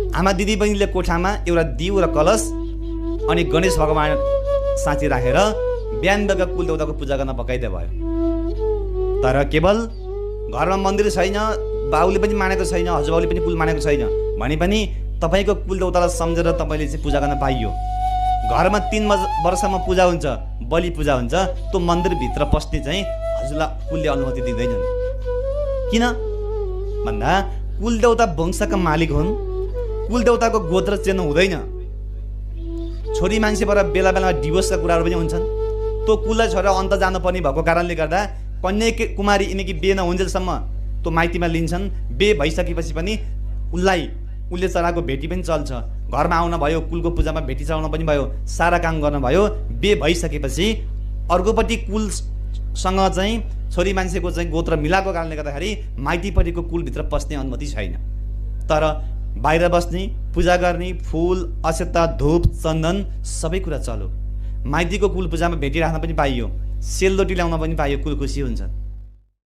आमा दिदी बहिनीले कोठामा एउटा दिउ र कलश अनि गणेश भगवान साँची राखेर बिहान बेलुका कुल देउताको पूजा गर्न पकाइदिए भयो। तर केवल घरमा मन्दिर छैन, बाउले पनि मानेको छैन, हजुरबाउले पनि कुल मानेको छैन भने पनि तपाईँको कुल देउतालाई सम्झेर तपाईँले चाहिँ पूजा गर्न पाइयो। घरमा 3 वर्षमा पूजा हुन्छ, बलि पूजा हुन्छ, त्यो मन्दिरभित्र पस्ने चाहिँ हजुरलाई कुलले अनुमति दिँदैनन्। किन भन्दा कुल देउता वंशका मालिक हुन्, कुल देउताको गोत्र चिन्नु हुँदैन। छोरी मान्छेबाट बेला बेलामा डिभोर्सका कुराहरू पनि हुन्छन्। त्यो कुललाई छोडेर अन्त जानुपर्ने भएको कारणले गर्दा कन्या कुमारी यिनीकी बे नहुन्जेलसम्म त्यो माइतीमा लिन्छन्। बे भइसकेपछि पनि उसले चढाएको भेटी पनि चल्छ। घरमा आउन भयो, कुलको पूजामा भेटी चढाउन पनि भयो, सारा काम गर्न भयो। बे भइसकेपछि अर्कोपट्टि कुलसँग चाहिँ छोरी मान्छेको चाहिँ गोत्र मिलाएको कारणले गर्दाखेरि माइतीपट्टिको कुलभित्र पस्ने अनुमति छैन। तर बाहिर बस्ने, पूजा गर्ने, फुल, अक्षता, धूप, चन्दन सबै कुरा चल्यो। माइतीको कुल पूजामा भेटी राख्न पनि पाइयो, सेलरोटी ल्याउन पनि पाइयो, कुल खुसी हुन्छ।